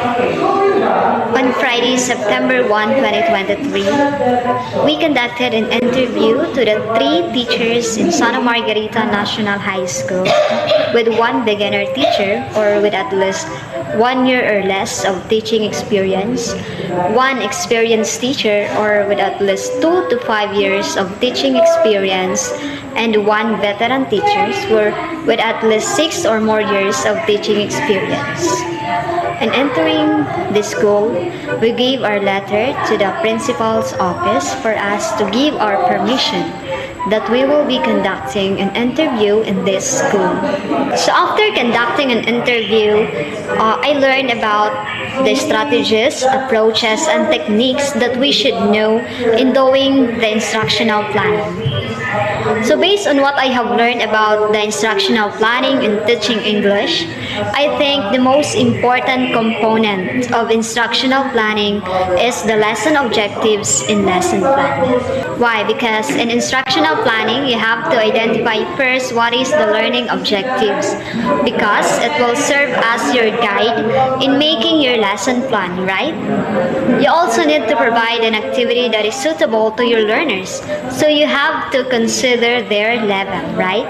On Friday, September 1, 2023, we conducted an interview to the 3 teachers in Santa Margarita National High School with 1 beginner teacher or with at least 1 year or less of teaching experience, 1 experienced teacher or with at least 2 to 5 years of teaching experience, and 1 veteran teachers were with at least 6 or more years of teaching experience. And entering the school, we gave our letter to the principal's office for us to give our permission that we will be conducting an interview in this school. So after conducting an interview, I learned about the strategies, approaches, and techniques that we should know in doing the instructional planning. So based on what I have learned about the instructional planning and teaching English, I think the most important component of instructional planning is the lesson objectives in lesson plan. Why? Because in instructional planning, you have to identify first what is the learning objectives, because it will serve as your guide in making your lesson plan, right? You also need to provide an activity that is suitable to your learners, so you have to consider their level, right?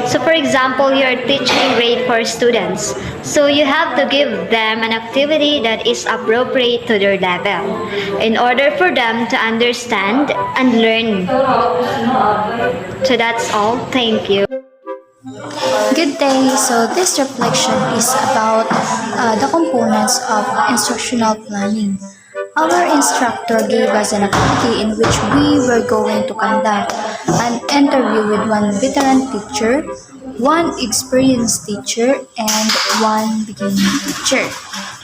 So for example, you're teaching grade 4 students, so you have to give them an activity that is appropriate to their level in order for them to understand and learn. So that's all. Thank you. Good day. So this reflection is about the components of instructional planning. Our instructor gave us an activity in which we were going to conduct an interview with 1 veteran teacher, 1 experienced teacher, and 1 beginning teacher.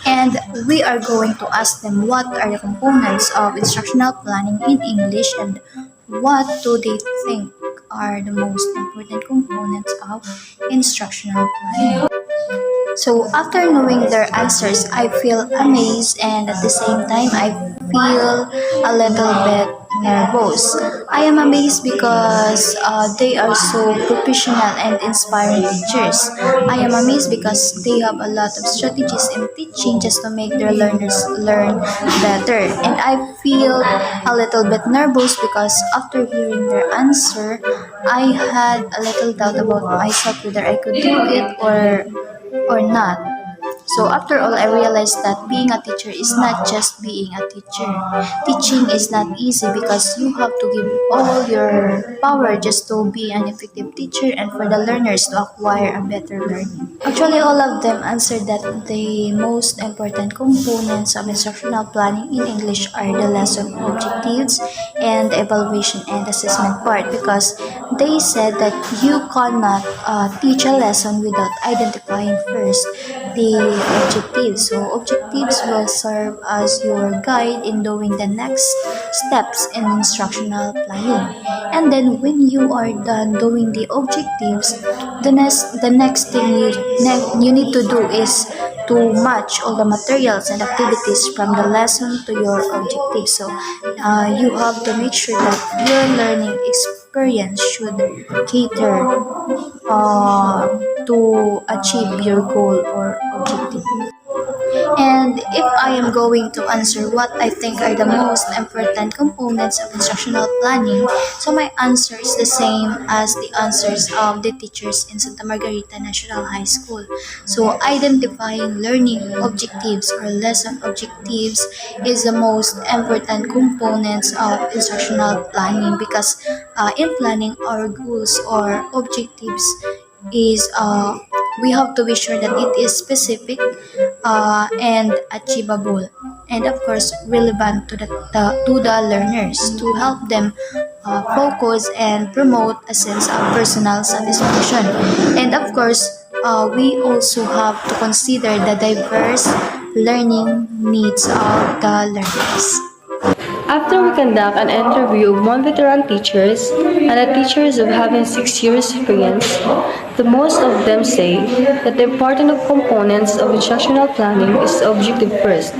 And we are going to ask them what are the components of instructional planning in English and what do they think are the most important components of instructional planning. So after knowing their answers, I feel amazed and at the same time I feel a little bit nervous. I am amazed because they are so professional and inspiring teachers. I am amazed because they have a lot of strategies in teaching just to make their learners learn better. And I feel a little bit nervous because after hearing their answer, I had a little doubt about myself whether I could do it or not. So after all, I realized that being a teacher is not just being a teacher. Teaching is not easy because you have to give all your power just to be an effective teacher and for the learners to acquire a better learning. Actually, all of them answered that the most important components of instructional planning in English are the lesson objectives and the evaluation and assessment part, because they said that you cannot teach a lesson without identifying first the objectives. So objectives will serve as your guide in doing the next steps in instructional planning. And then when you are done doing the objectives, the next thing you need to do is to match all the materials and activities from the lesson to your objectives. So you have to make sure that your learning experience should cater to achieve your goal or objective. And if I am going to answer what I think are the most important components of instructional planning, so my answer is the same as the answers of the teachers in Santa Margarita National High School. So identifying learning objectives or lesson objectives is the most important components of instructional planning, because in planning our goals or objectives is we have to be sure that it is specific and achievable, and of course relevant to the learners to help them focus and promote a sense of personal satisfaction. And of course we also have to consider the diverse learning needs of the learners. After we conduct an interview of 1 veteran teachers and the teachers of having 6 years experience, the most of them say that the important of components of instructional planning is the objective first,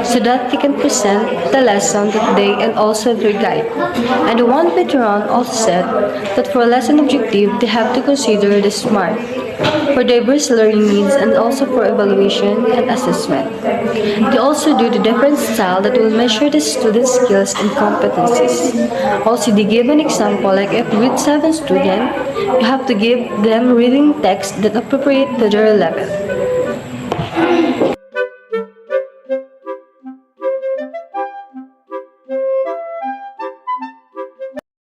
so that they can present the lesson that day and also their guide. And the 1 veteran also said that for a lesson objective, they have to consider the SMART, for diverse learning needs and also for evaluation and assessment. They also do the different style that will measure the students' skills and competencies. Also, they give an example like if grade 7 student, you have to give them reading text that appropriate to their level.